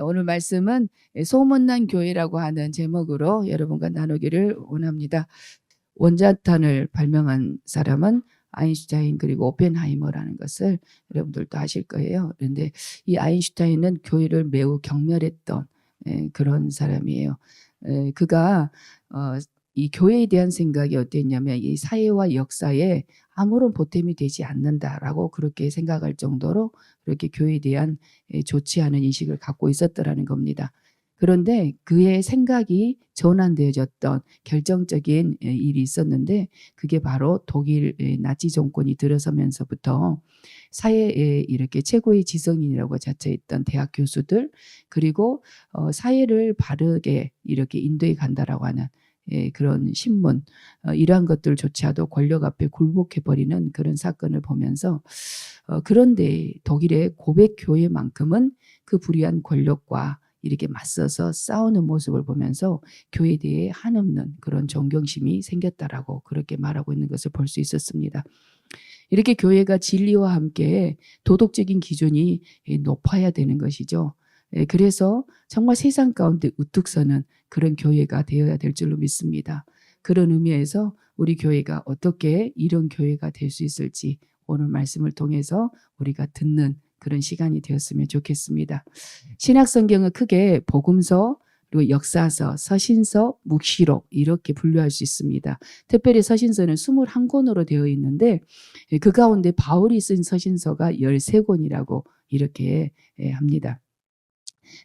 오늘 말씀은 소문난 교회라고 하는 제목으로 여러분과 나누기를 원합니다. 원자탄을 발명한 사람은 아인슈타인 그리고 오펜하이머라는 것을 여러분들도 아실 거예요. 그런데 이 아인슈타인은 교회를 매우 경멸했던 그런 사람이에요. 그가 이 교회에 대한 생각이 어땠냐면 이 사회와 역사에 아무런 보탬이 되지 않는다라고 그렇게 생각할 정도로 그렇게 교회에 대한 좋지 않은 인식을 갖고 있었더라는 겁니다. 그런데 그의 생각이 전환되어졌던 결정적인 일이 있었는데 그게 바로 독일 나치 정권이 들어서면서부터 사회에 이렇게 최고의 지성인이라고 자처했던 대학 교수들 그리고 사회를 바르게 이렇게 인도해 간다라고 하는 그런 신문 이러한 것들조차도 권력 앞에 굴복해버리는 그런 사건을 보면서 그런데 독일의 고백 교회만큼은 그 불의한 권력과 이렇게 맞서서 싸우는 모습을 보면서 교회에 대해 한없는 그런 존경심이 생겼다라고 그렇게 말하고 있는 것을 볼 수 있었습니다. 이렇게 교회가 진리와 함께 도덕적인 기준이 높아야 되는 것이죠. 그래서 정말 세상 가운데 우뚝 서는 그런 교회가 되어야 될 줄로 믿습니다. 그런 의미에서 우리 교회가 어떻게 이런 교회가 될 수 있을지 오늘 말씀을 통해서 우리가 듣는 그런 시간이 되었으면 좋겠습니다. 신약 성경을 크게 복음서 그리고 역사서, 서신서, 묵시록 이렇게 분류할 수 있습니다. 특별히 서신서는 21권으로 되어 있는데 그 가운데 바울이 쓴 서신서가 13권이라고 이렇게 합니다.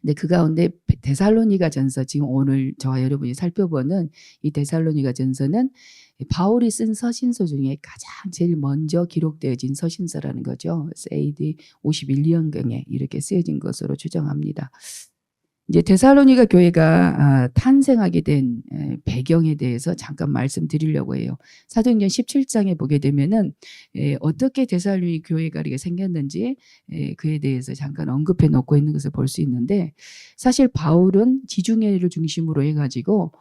근데 그 가운데 데살로니가 전서 지금 오늘 저와 여러분이 살펴보는 이 데살로니가 전서는 바울이 쓴 서신서 중에 가장 제일 먼저 기록되어진 서신서라는 거죠. AD 51년경에 이렇게 쓰여진 것으로 추정합니다. 이제 데살로니가 교회가 탄생하게 된 배경에 대해서 잠깐 말씀드리려고 해요. 사도행전 17장에 보게 되면은 어떻게 데살로니가 교회가 이렇게 생겼는지 그에 대해서 잠깐 언급해 놓고 있는 것을 볼 수 있는데 사실 바울은 지중해를 중심으로 해가지고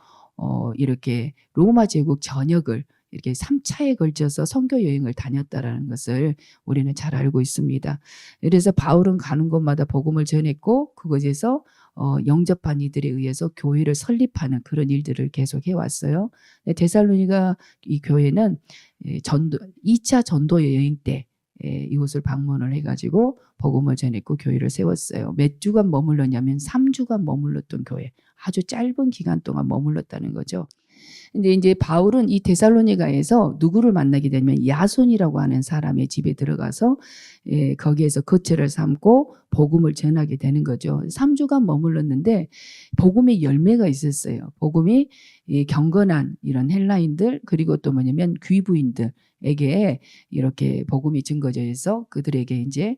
이렇게 로마 제국 전역을 이렇게 3차에 걸쳐서 선교 여행을 다녔다라는 것을 우리는 잘 알고 있습니다. 그래서 바울은 가는 곳마다 복음을 전했고 그곳에서 영접한 이들에 의해서 교회를 설립하는 그런 일들을 계속 해왔어요. 데살로니가 이 교회는 2차 전도 여행 때 이곳을 방문을 해가지고 복음을 전했고 교회를 세웠어요. 몇 주간 머물렀냐면 3주간 머물렀던 교회. 아주 짧은 기간 동안 머물렀다는 거죠. 근데 이제 바울은 이 데살로니가에서 누구를 만나게 되면 야손이라고 하는 사람의 집에 들어가서 거기에서 거처를 삼고 복음을 전하게 되는 거죠. 3주간 머물렀는데 복음의 열매가 있었어요. 복음이 경건한 이런 헬라인들 그리고 또 뭐냐면 귀부인들에게 이렇게 복음이 증거져서 그들에게 이제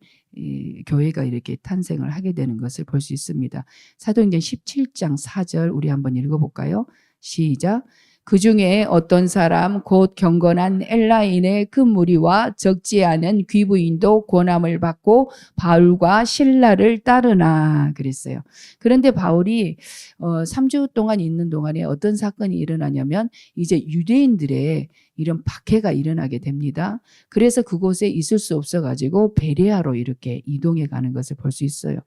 교회가 이렇게 탄생을 하게 되는 것을 볼 수 있습니다. 사도행전 17장 4절 우리 한번 읽어볼까요? 시작. 그 중에 어떤 사람 곧 경건한 엘라인의 그 무리와 적지 않은 귀부인도 고난을 받고 바울과 실라를 따르나 그랬어요. 그런데 바울이 3주 동안 있는 동안에 어떤 사건이 일어나냐면 이제 유대인들의 이런 박해가 일어나게 됩니다. 그래서 그곳에 있을 수 없어가지고 베레아로 이렇게 이동해 가는 것을 볼 수 있어요.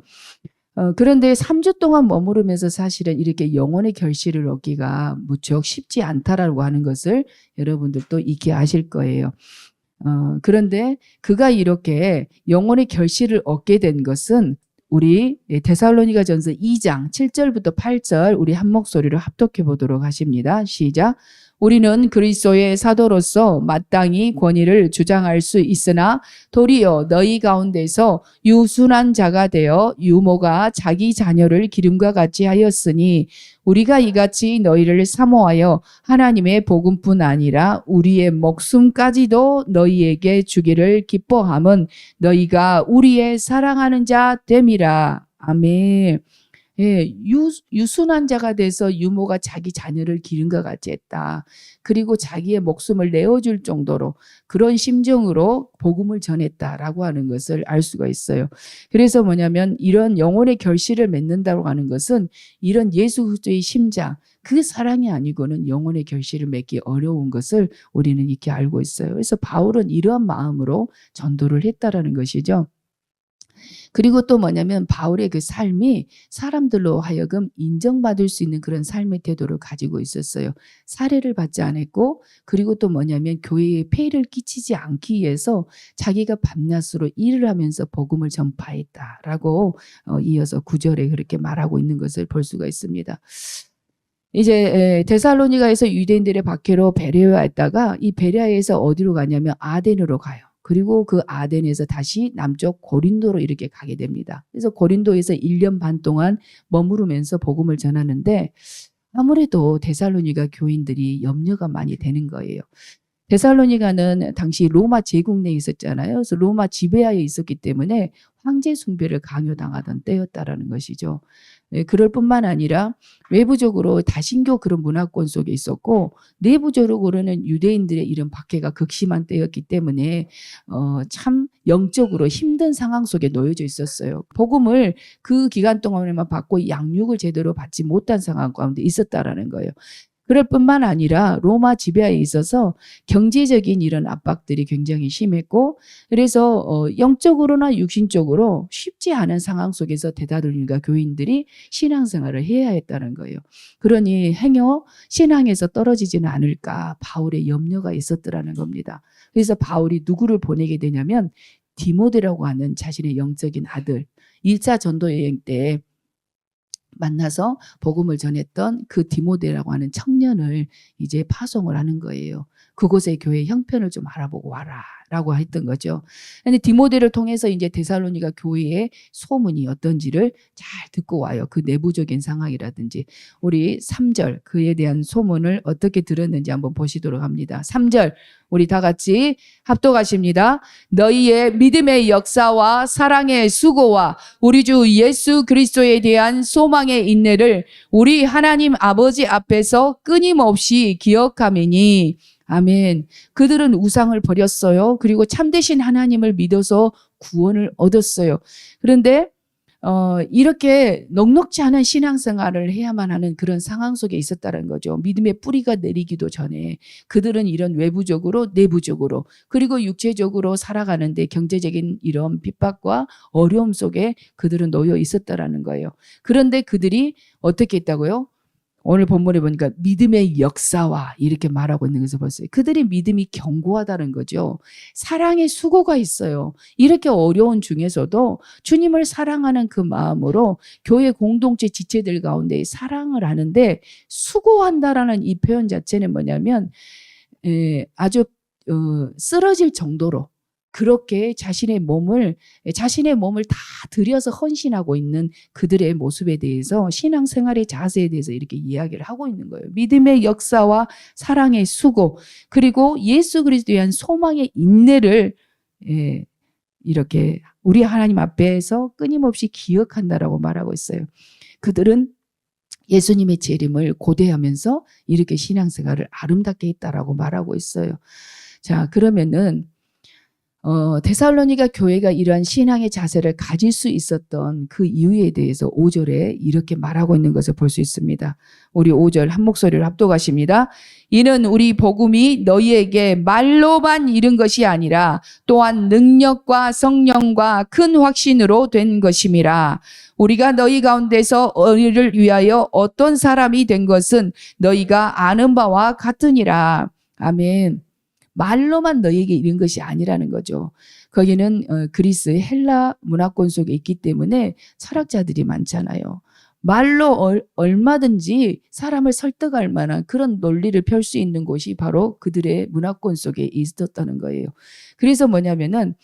그런데 3주 동안 머무르면서 사실은 이렇게 영혼의 결실을 얻기가 무척 쉽지 않다라고 하는 것을 여러분들도 익히 아실 거예요. 그런데 그가 이렇게 영혼의 결실을 얻게 된 것은 우리 데살로니가 전서 2장 7절부터 8절 우리 한 목소리로 합독해 보도록 하십니다. 시작. 우리는 그리스도의 사도로서 마땅히 권위를 주장할 수 있으나 도리어 너희 가운데서 유순한 자가 되어 유모가 자기 자녀를 기름과 같이 하였으니 우리가 이같이 너희를 사모하여 하나님의 복음뿐 아니라 우리의 목숨까지도 너희에게 주기를 기뻐함은 너희가 우리의 사랑하는 자 됨이라. 아멘. 예, 유순한 자가 돼서 유모가 자기 자녀를 기름과 같이 했다. 그리고 자기의 목숨을 내어줄 정도로 그런 심정으로 복음을 전했다라고 하는 것을 알 수가 있어요. 그래서 뭐냐면 이런 영혼의 결실을 맺는다고 하는 것은 이런 예수 그리스도의 심장, 그 사랑이 아니고는 영혼의 결실을 맺기 어려운 것을 우리는 이렇게 알고 있어요. 그래서 바울은 이러한 마음으로 전도를 했다라는 것이죠. 그리고 또 뭐냐면 바울의 그 삶이 사람들로 하여금 인정받을 수 있는 그런 삶의 태도를 가지고 있었어요. 살해를 받지 않았고, 그리고 또 뭐냐면 교회에 폐해를 끼치지 않기 위해서 자기가 밤낮으로 일을 하면서 복음을 전파했다라고 이어서 9절에 그렇게 말하고 있는 것을 볼 수가 있습니다. 이제 데살로니가에서 유대인들의 박해로 베레아에 왔다가 이 베레아에서 어디로 가냐면 아덴으로 가요. 그리고 그 아덴에서 다시 남쪽 고린도로 이렇게 가게 됩니다. 그래서 고린도에서 1년 반 동안 머무르면서 복음을 전하는데 아무래도 데살로니가 교인들이 염려가 많이 되는 거예요. 데살로니가는 당시 로마 제국 내에 있었잖아요. 그래서 로마 지배하에 있었기 때문에 황제 숭배를 강요당하던 때였다라는 것이죠. 네, 그럴 뿐만 아니라 외부적으로 다신교 그런 문화권 속에 있었고 내부적으로는 유대인들의 이런 박해가 극심한 때였기 때문에 참 영적으로 힘든 상황 속에 놓여져 있었어요. 복음을 그 기간 동안에만 받고 양육을 제대로 받지 못한 상황 가운데 있었다라는 거예요. 그럴 뿐만 아니라 로마 지배하에 있어서 경제적인 이런 압박들이 굉장히 심했고, 그래서 영적으로나 육신적으로 쉽지 않은 상황 속에서 데살로니가 교인들이 신앙생활을 해야 했다는 거예요. 그러니 행여 신앙에서 떨어지지는 않을까 바울의 염려가 있었더라는 겁니다. 그래서 바울이 누구를 보내게 되냐면 디모데라고 하는 자신의 영적인 아들, 1차 전도 여행 때 만나서 복음을 전했던 그 디모데라고 하는 청년을 이제 파송을 하는 거예요. 그곳의 교회 형편을 좀 알아보고 와라 라고 했던 거죠. 근데 디모데를 통해서 이제 데살로니가 교회의 소문이 어떤지를 잘 듣고 와요. 그 내부적인 상황이라든지. 우리 3절 그에 대한 소문을 어떻게 들었는지 한번 보시도록 합니다. 3절 우리 다 같이 합독하십니다. 너희의 믿음의 역사와 사랑의 수고와 우리 주 예수 그리스도에 대한 소망의 인내를 우리 하나님 아버지 앞에서 끊임없이 기억하매니 아멘. 그들은 우상을 버렸어요. 그리고 참되신 하나님을 믿어서 구원을 얻었어요. 그런데 이렇게 넉넉지 않은 신앙생활을 해야만 하는 그런 상황 속에 있었다는 거죠. 믿음의 뿌리가 내리기도 전에 그들은 이런 외부적으로 내부적으로 그리고 육체적으로 살아가는데 경제적인 이런 핍박과 어려움 속에 그들은 놓여 있었다라는 거예요. 그런데 그들이 어떻게 했다고요? 오늘 본문에 보니까 믿음의 역사와 이렇게 말하고 있는 것을 봤어요. 그들의 믿음이 견고하다는 거죠. 사랑의 수고가 있어요. 이렇게 어려운 중에서도 주님을 사랑하는 그 마음으로 교회 공동체 지체들 가운데 사랑을 하는데 수고한다라는 이 표현 자체는 뭐냐면 아주 쓰러질 정도로 그렇게 자신의 몸을 다 들여서 헌신하고 있는 그들의 모습에 대해서 신앙생활의 자세에 대해서 이렇게 이야기를 하고 있는 거예요. 믿음의 역사와 사랑의 수고 그리고 예수 그리스도에 대한 소망의 인내를 이렇게 우리 하나님 앞에서 끊임없이 기억한다라고 말하고 있어요. 그들은 예수님의 재림을 고대하면서 이렇게 신앙생활을 아름답게 했다라고 말하고 있어요. 자, 그러면은 데살로니가 교회가 이러한 신앙의 자세를 가질 수 있었던 그 이유에 대해서 5절에 이렇게 말하고 있는 것을 볼 수 있습니다. 우리 5절 한 목소리를 합독하십니다. 이는 우리 복음이 너희에게 말로만 이른 것이 아니라 또한 능력과 성령과 큰 확신으로 된 것임이라. 우리가 너희 가운데서 너희를 위하여 어떤 사람이 된 것은 너희가 아는 바와 같으니라. 아멘. 말로만 너희에게 이른 것이 아니라는 거죠. 거기는 그리스 헬라 문화권 속에 있기 때문에 철학자들이 많잖아요. 말로 얼마든지 사람을 설득할 만한 그런 논리를 펼 수 있는 곳이 바로 그들의 문화권 속에 있었다는 거예요. 그래서 뭐냐면은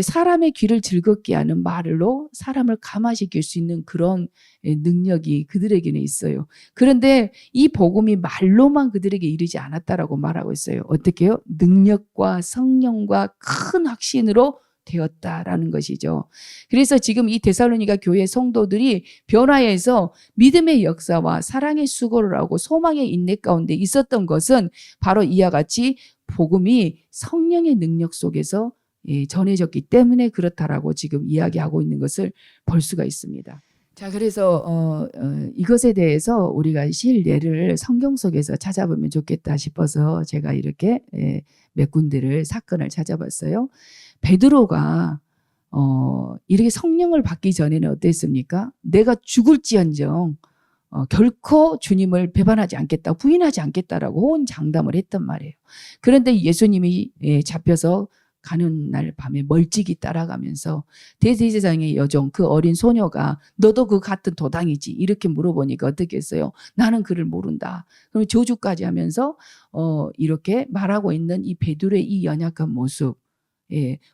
사람의 귀를 즐겁게 하는 말로 사람을 감화시킬 수 있는 그런 능력이 그들에게는 있어요. 그런데 이 복음이 말로만 그들에게 이르지 않았다라고 말하고 있어요. 어떻게요? 능력과 성령과 큰 확신으로 되었다라는 것이죠. 그래서 지금 이 데살로니가 교회 성도들이 변화해서 믿음의 역사와 사랑의 수고를 하고 소망의 인내 가운데 있었던 것은 바로 이와 같이 복음이 성령의 능력 속에서 전해졌기 때문에 그렇다라고 지금 이야기하고 있는 것을 볼 수가 있습니다. 자, 그래서 이것에 대해서 우리가 실례를 성경 속에서 찾아보면 좋겠다 싶어서 제가 이렇게 몇 군데를 사건을 찾아봤어요. 베드로가 이렇게 성령을 받기 전에는 어땠습니까? 내가 죽을지언정 결코 주님을 배반하지 않겠다, 부인하지 않겠다라고 호언장담을 했단 말이에요. 그런데 예수님이 잡혀서 가는 날 밤에 멀찍이 따라가면서 대제사장의 여종, 그 어린 소녀가 너도 그 같은 도당이지? 이렇게 물어보니까 어떻게 했어요? 나는 그를 모른다. 그럼 저주까지 하면서 이렇게 말하고 있는 이 베드로의 이 연약한 모습,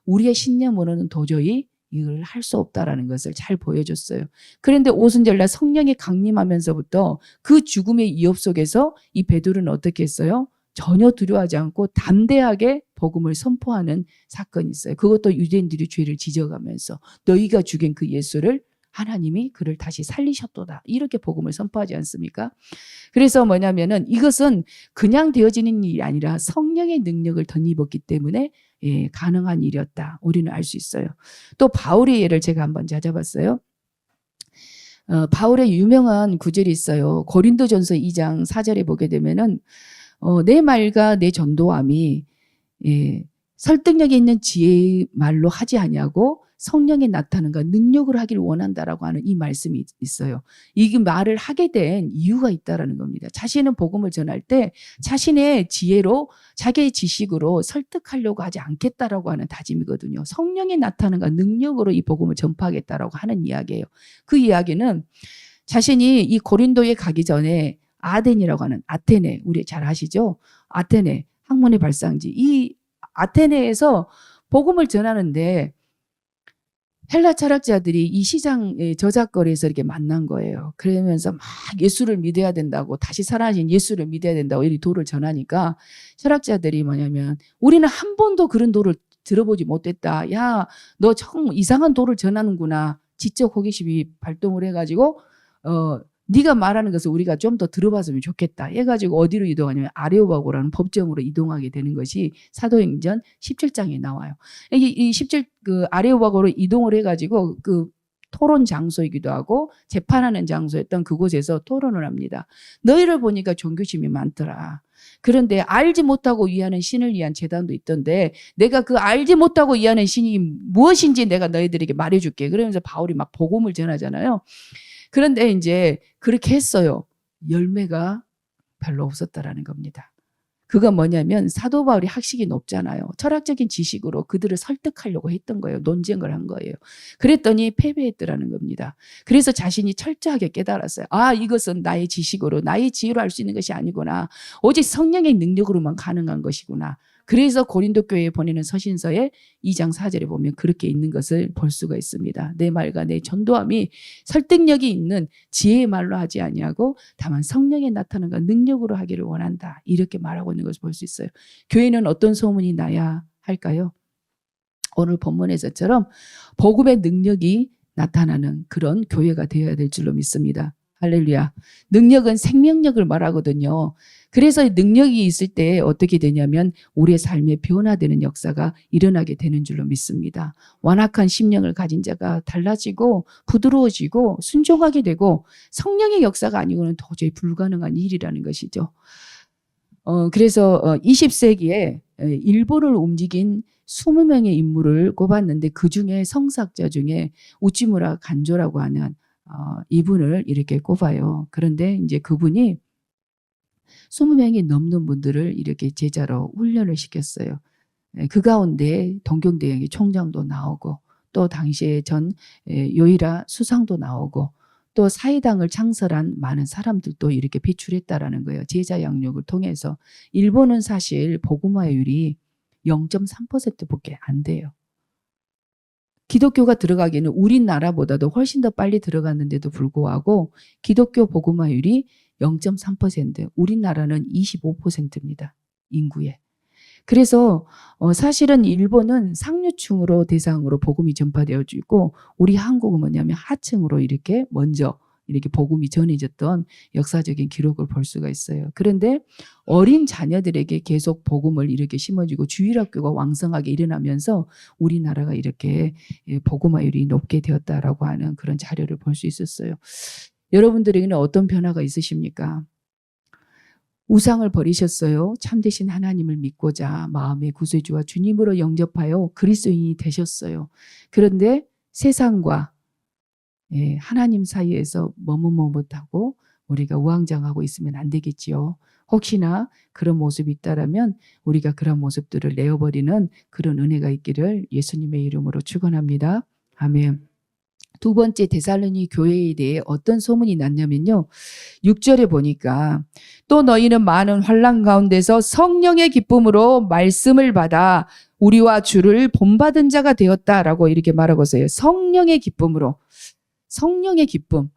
우리의 신념으로는 도저히 이걸 할 수 없다라는 것을 잘 보여줬어요. 그런데 오순절날 성령이 강림하면서부터 그 죽음의 위협 속에서 이 베드로는 어떻게 했어요? 전혀 두려워하지 않고 담대하게 복음을 선포하는 사건이 있어요. 그것도 유대인들이 죄를 지적하면서 너희가 죽인 그 예수를 하나님이 그를 다시 살리셨도다. 이렇게 복음을 선포하지 않습니까? 그래서 뭐냐면은 이것은 그냥 되어지는 일이 아니라 성령의 능력을 덧입었기 때문에 가능한 일이었다. 우리는 알 수 있어요. 또 바울의 예를 제가 한번 찾아봤어요. 바울의 유명한 구절이 있어요. 고린도전서 2장 4절에 보게 되면은 내 말과 내 전도함이 설득력이 있는 지혜의 말로 하지 아니하고 성령의 나타남과 능력을 하기를 원한다라고 하는 이 말씀이 있어요. 이 말을 하게 된 이유가 있다라는 겁니다. 자신은 복음을 전할 때 자신의 지혜로 자기의 지식으로 설득하려고 하지 않겠다라고 하는 다짐이거든요. 성령의 나타남과 능력으로 이 복음을 전파하겠다라고 하는 이야기예요. 그 이야기는 자신이 이 고린도에 가기 전에 아덴이라고 하는 아테네, 우리 잘 아시죠? 아테네, 학문의 발상지. 이 아테네에서 복음을 전하는데 헬라 철학자들이 이 시장의 저작거리에서 이렇게 만난 거예요. 그러면서 막 예수를 믿어야 된다고, 다시 살아나신 예수를 믿어야 된다고 이 도를 전하니까 철학자들이 뭐냐면 우리는 한 번도 그런 도를 들어보지 못했다. 야, 너 정 이상한 도를 전하는구나. 지적 호기심이 발동을 해가지고 네가 말하는 것을 우리가 좀 더 들어봤으면 좋겠다 해가지고 어디로 이동하냐면 아레오바고라는 법정으로 이동하게 되는 것이 사도행전 17장에 나와요. 이 17, 그 아레오바고로 이동을 해가지고 그 토론 장소이기도 하고 재판하는 장소였던 그곳에서 토론을 합니다. 너희를 보니까 종교심이 많더라. 그런데 알지 못하고 위하는 신을 위한 제단도 있던데 내가 그 알지 못하고 위하는 신이 무엇인지 내가 너희들에게 말해줄게. 그러면서 바울이 막 복음을 전하잖아요. 그런데 이제 그렇게 했어요. 열매가 별로 없었다라는 겁니다. 그가 뭐냐면 사도 바울이 학식이 높잖아요. 철학적인 지식으로 그들을 설득하려고 했던 거예요. 논쟁을 한 거예요. 그랬더니 패배했더라는 겁니다. 그래서 자신이 철저하게 깨달았어요. 아, 이것은 나의 지식으로, 나의 지혜로 할 수 있는 것이 아니구나. 오직 성령의 능력으로만 가능한 것이구나. 그래서 고린도 교회에 보내는 서신서에 2장 4절에 보면 그렇게 있는 것을 볼 수가 있습니다. 내 말과 내 전도함이 설득력이 있는 지혜의 말로 하지 아니하고 다만 성령의 나타남과 능력으로 하기를 원한다. 이렇게 말하고 있는 것을 볼 수 있어요. 교회는 어떤 소문이 나야 할까요? 오늘 본문에서처럼 복음의 능력이 나타나는 그런 교회가 되어야 될 줄로 믿습니다. 할렐루야. 능력은 생명력을 말하거든요. 그래서 능력이 있을 때 어떻게 되냐면 우리의 삶에 변화되는 역사가 일어나게 되는 줄로 믿습니다. 완악한 심령을 가진 자가 달라지고 부드러워지고 순종하게 되고 성령의 역사가 아니고는 도저히 불가능한 일이라는 것이죠. 그래서 20세기에 일본을 움직인 20명의 인물을 꼽았는데 그중에 성사학자 중에 우찌무라 간조라고 하는 이분을 이렇게 꼽아요. 그런데 이제 그분이 20명이 넘는 분들을 이렇게 제자로 훈련을 시켰어요. 그 가운데 동경대학의 총장도 나오고 또 당시에 전 요이라 수상도 나오고 또 사이당을 창설한 많은 사람들도 이렇게 배출했다라는 거예요. 제자 양육을 통해서. 일본은 사실 복음화율이 0.3%밖에 안 돼요. 기독교가 들어가기에는 우리나라보다도 훨씬 더 빨리 들어갔는데도 불구하고 기독교 복음화율이 0.3%, 우리나라는 25%입니다. 인구에. 그래서 사실은 일본은 상류층으로 대상으로 복음이 전파되어지고 있고 우리 한국은 뭐냐면 하층으로 이렇게 먼저 이렇게 복음이 전해졌던 역사적인 기록을 볼 수가 있어요. 그런데 어린 자녀들에게 계속 복음을 이렇게 심어주고 주일학교가 왕성하게 일어나면서 우리나라가 이렇게 복음화율이 높게 되었다라고 하는 그런 자료를 볼 수 있었어요. 여러분들에게는 어떤 변화가 있으십니까? 우상을 버리셨어요. 참되신 하나님을 믿고자 마음의 구세주와 주님으로 영접하여 그리스도인이 되셨어요. 그런데 세상과 하나님 사이에서 머뭇머뭇하고 우리가 우왕좌왕하고 있으면 안 되겠지요. 혹시나 그런 모습이 있다라면 우리가 그런 모습들을 내어버리는 그런 은혜가 있기를 예수님의 이름으로 축원합니다. 아멘. 두 번째, 데살로니 교회에 대해 어떤 소문이 났냐면요. 6절에 보니까 또 너희는 많은 환난 가운데서 성령의 기쁨으로 말씀을 받아 우리와 주를 본받은 자가 되었다라고 이렇게 말하고 있어요. 성령의 기쁨으로. 성령의 기쁨.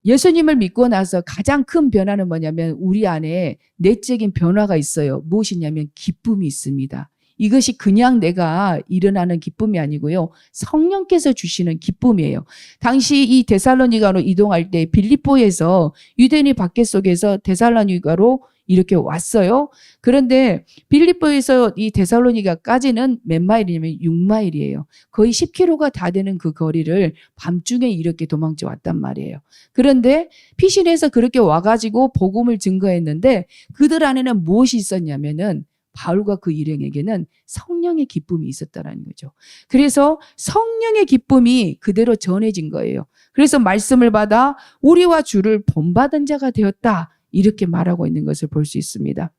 예수님을 믿고 나서 가장 큰 변화는 뭐냐면 우리 안에 내적인 변화가 있어요. 무엇이냐면 기쁨이 있습니다. 이것이 그냥 내가 일어나는 기쁨이 아니고요. 성령께서 주시는 기쁨이에요. 당시 이 데살로니가로 이동할 때 빌립보에서 유대인의 밖에 속에서 데살로니가로 이렇게 왔어요. 그런데 빌립보에서 이 데살로니가까지는 몇 마일이냐면 6마일이에요. 거의 10km가 다 되는 그 거리를 밤중에 이렇게 도망쳐 왔단 말이에요. 그런데 피신해서 그렇게 와가지고 복음을 증거했는데 그들 안에는 무엇이 있었냐면은 바울과 그 일행에게는 성령의 기쁨이 있었다는 거죠. 그래서 성령의 기쁨이 그대로 전해진 거예요. 그래서 말씀을 받아 우리와 주를 본받은 자가 되었다. 이렇게 말하고 있는 것을 볼 수 있습니다.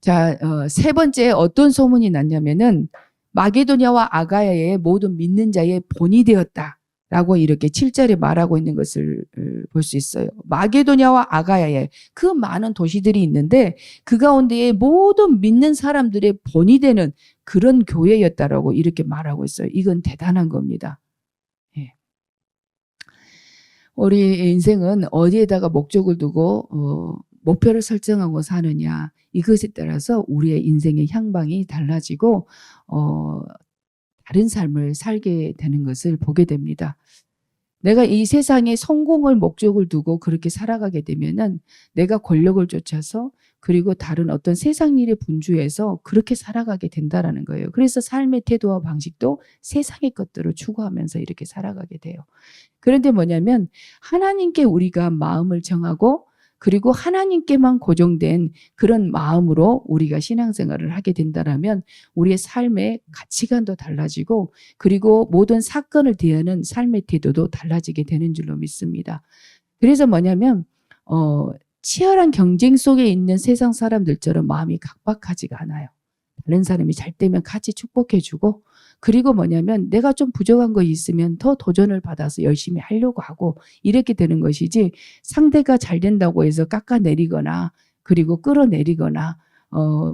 자, 세 번째 어떤 소문이 났냐면은 마게도냐와 아가야의 모든 믿는 자의 본이 되었다. 라고 이렇게 7절에 말하고 있는 것을 볼 수 있어요. 마게도냐와 아가야에 그 많은 도시들이 있는데 그 가운데에 모든 믿는 사람들의 본이 되는 그런 교회였다라고 이렇게 말하고 있어요. 이건 대단한 겁니다. 예. 우리 인생은 어디에다가 목적을 두고 목표를 설정하고 사느냐 이것에 따라서 우리의 인생의 향방이 달라지고 다른 삶을 살게 되는 것을 보게 됩니다. 내가 이 세상에 성공을 목적을 두고 그렇게 살아가게 되면은 내가 권력을 쫓아서 그리고 다른 어떤 세상 일에 분주해서 그렇게 살아가게 된다라는 거예요. 그래서 삶의 태도와 방식도 세상의 것들을 추구하면서 이렇게 살아가게 돼요. 그런데 뭐냐면 하나님께 우리가 마음을 정하고 그리고 하나님께만 고정된 그런 마음으로 우리가 신앙생활을 하게 된다면 우리의 삶의 가치관도 달라지고 그리고 모든 사건을 대하는 삶의 태도도 달라지게 되는 줄로 믿습니다. 그래서 뭐냐면 치열한 경쟁 속에 있는 세상 사람들처럼 마음이 각박하지가 않아요. 다른 사람이 잘 되면 같이 축복해주고 그리고 뭐냐면 내가 좀 부족한 거 있으면 더 도전을 받아서 열심히 하려고 하고 이렇게 되는 것이지 상대가 잘 된다고 해서 깎아내리거나 그리고 끌어내리거나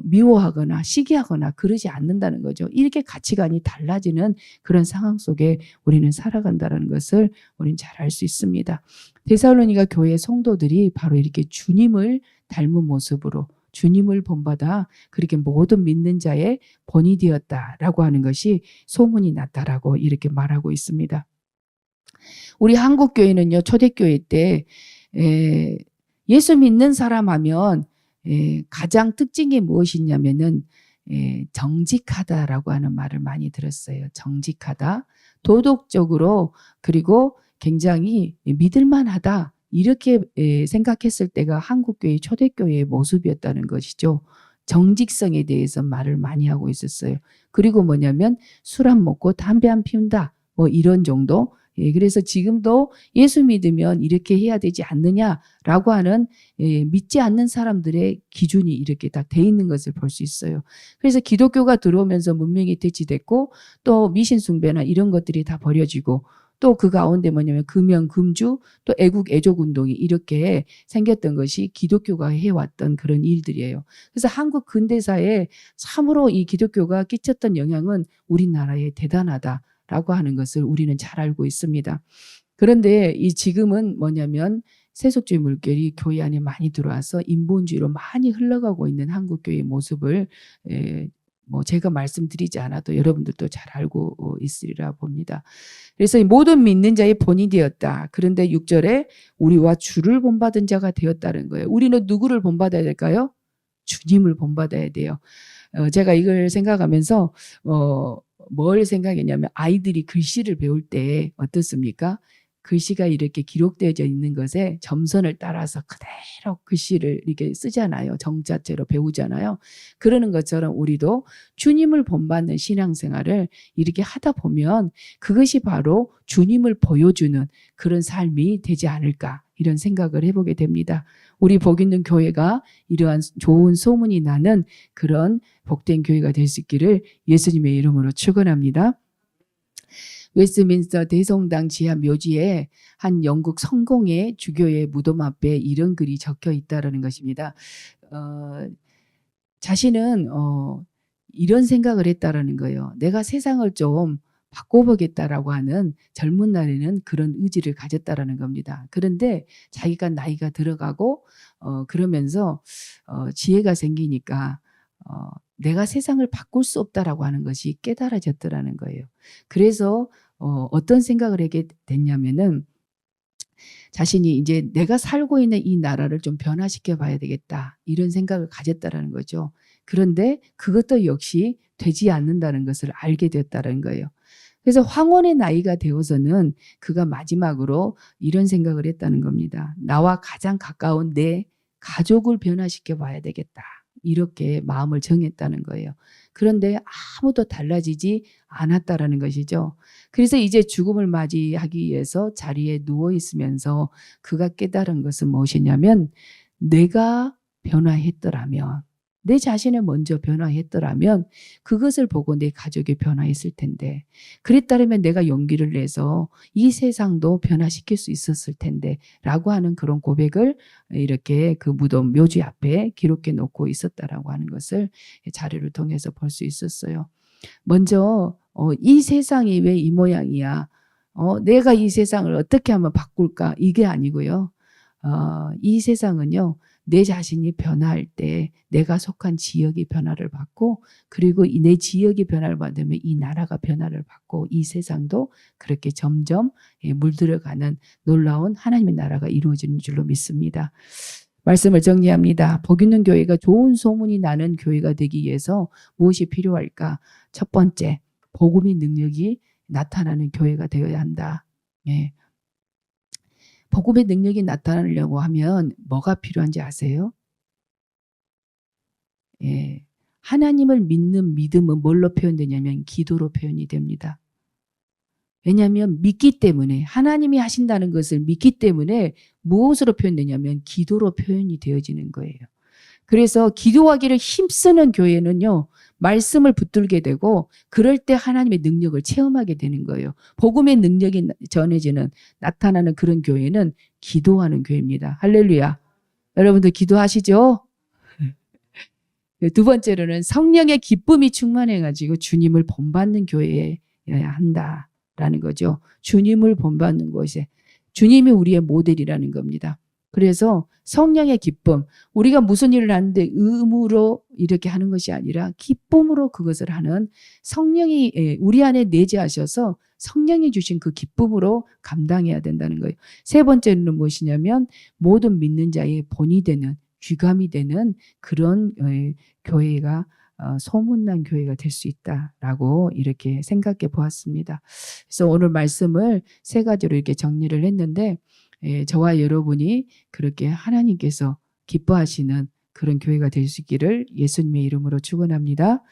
미워하거나 시기하거나 그러지 않는다는 거죠. 이렇게 가치관이 달라지는 그런 상황 속에 우리는 살아간다는 것을 우리는 잘 알 수 있습니다. 데살로니가 교회 성도들이 바로 이렇게 주님을 닮은 모습으로 주님을 본받아 그렇게 모든 믿는 자의 본이 되었다라고 하는 것이 소문이 났다라고 이렇게 말하고 있습니다. 우리 한국교회는요. 초대교회 때 예수 믿는 사람 하면 가장 특징이 무엇이냐면은 정직하다라고 하는 말을 많이 들었어요. 정직하다, 도덕적으로 그리고 굉장히 믿을만하다. 이렇게 생각했을 때가 한국교회 초대교회의 모습이었다는 것이죠. 정직성에 대해서 말을 많이 하고 있었어요. 그리고 뭐냐면 술 안 먹고 담배 안 피운다. 뭐 이런 정도. 그래서 지금도 예수 믿으면 이렇게 해야 되지 않느냐라고 하는 믿지 않는 사람들의 기준이 이렇게 다 돼 있는 것을 볼 수 있어요. 그래서 기독교가 들어오면서 문명이 대치됐고 또 미신 숭배나 이런 것들이 다 버려지고 또 그 가운데 뭐냐면 금연, 금주, 또 애국, 애족 운동이 이렇게 생겼던 것이 기독교가 해왔던 그런 일들이에요. 그래서 한국 근대사에 참으로 이 기독교가 끼쳤던 영향은 우리나라에 대단하다라고 하는 것을 우리는 잘 알고 있습니다. 그런데 이 지금은 뭐냐면 세속주의 물결이 교회 안에 많이 들어와서 인본주의로 많이 흘러가고 있는 한국교회의 모습을 뭐 제가 말씀드리지 않아도 여러분들도 잘 알고 있으리라 봅니다. 그래서 모든 믿는 자의 본이 되었다. 그런데 6절에 우리와 주를 본받은 자가 되었다는 거예요. 우리는 누구를 본받아야 될까요? 주님을 본받아야 돼요. 제가 이걸 생각하면서 뭘 생각했냐면 아이들이 글씨를 배울 때 어떻습니까? 글씨가 이렇게 기록되어져 있는 것에 점선을 따라서 그대로 글씨를 이렇게 쓰잖아요. 정자체로 배우잖아요. 그러는 것처럼 우리도 주님을 본받는 신앙생활을 이렇게 하다 보면 그것이 바로 주님을 보여주는 그런 삶이 되지 않을까 이런 생각을 해보게 됩니다. 우리 복 있는 교회가 이러한 좋은 소문이 나는 그런 복된 교회가 될 수 있기를 예수님의 이름으로 축원합니다. 웨스트민스터 대성당 지하 묘지에 한 영국 성공의 주교의 무덤 앞에 이런 글이 적혀 있다라는 것입니다. 자신은 이런 생각을 했다라는 거예요. 내가 세상을 좀 바꿔보겠다라고 하는 젊은 날에는 그런 의지를 가졌다라는 겁니다. 그런데 자기가 나이가 들어가고 그러면서 지혜가 생기니까 내가 세상을 바꿀 수 없다라고 하는 것이 깨달아졌더라는 거예요. 그래서 어떤 생각을 하게 됐냐면은 자신이 이제 내가 살고 있는 이 나라를 좀 변화시켜 봐야 되겠다 이런 생각을 가졌다라는 거죠. 그런데 그것도 역시 되지 않는다는 것을 알게 됐다는 거예요. 그래서 황혼의 나이가 되어서는 그가 마지막으로 이런 생각을 했다는 겁니다. 나와 가장 가까운 내 가족을 변화시켜 봐야 되겠다. 이렇게 마음을 정했다는 거예요. 그런데 아무도 달라지지 않았다라는 것이죠. 그래서 이제 죽음을 맞이하기 위해서 자리에 누워 있으면서 그가 깨달은 것은 무엇이냐면 내가 변화했더라면 내 자신을 먼저 변화했더라면 그것을 보고 내 가족이 변화했을 텐데 그랬다면 내가 용기를 내서 이 세상도 변화시킬 수 있었을 텐데 라고 하는 그런 고백을 이렇게 그 무덤 묘지 앞에 기록해 놓고 있었다라고 하는 것을 자료를 통해서 볼 수 있었어요. 먼저 이 세상이 왜 이 모양이야? 내가 이 세상을 어떻게 하면 바꿀까? 이게 아니고요. 이 세상은요. 내 자신이 변화할 때 내가 속한 지역이 변화를 받고 그리고 내 지역이 변화를 받으면 이 나라가 변화를 받고 이 세상도 그렇게 점점 물들어가는 놀라운 하나님의 나라가 이루어지는 줄로 믿습니다. 말씀을 정리합니다. 복 있는 교회가 좋은 소문이 나는 교회가 되기 위해서 무엇이 필요할까? 첫 번째, 복음의 능력이 나타나는 교회가 되어야 한다. 예. 복음의 능력이 나타나려고 하면 뭐가 필요한지 아세요? 예. 하나님을 믿는 믿음은 뭘로 표현되냐면 기도로 표현이 됩니다. 왜냐하면 믿기 때문에 하나님이 하신다는 것을 믿기 때문에 무엇으로 표현되냐면 기도로 표현이 되어지는 거예요. 그래서 기도하기를 힘쓰는 교회는요. 말씀을 붙들게 되고 그럴 때 하나님의 능력을 체험하게 되는 거예요. 복음의 능력이 전해지는 나타나는 그런 교회는 기도하는 교회입니다. 할렐루야. 여러분들 기도하시죠? 두 번째로는 성령의 기쁨이 충만해가지고 주님을 본받는 교회여야 한다라는 거죠. 주님을 본받는 곳에 주님이 우리의 모델이라는 겁니다. 그래서 성령의 기쁨, 우리가 무슨 일을 하는데 의무로 이렇게 하는 것이 아니라 기쁨으로 그것을 하는 성령이 우리 안에 내재하셔서 성령이 주신 그 기쁨으로 감당해야 된다는 거예요. 세 번째는 무엇이냐면 모든 믿는 자의 본이 되는 귀감이 되는 그런 교회가 소문난 교회가 될 수 있다라고 이렇게 생각해 보았습니다. 그래서 오늘 말씀을 세 가지로 이렇게 정리를 했는데 저와 여러분이 그렇게 하나님께서 기뻐하시는 그런 교회가 될 수 있기를 예수님의 이름으로 축원합니다.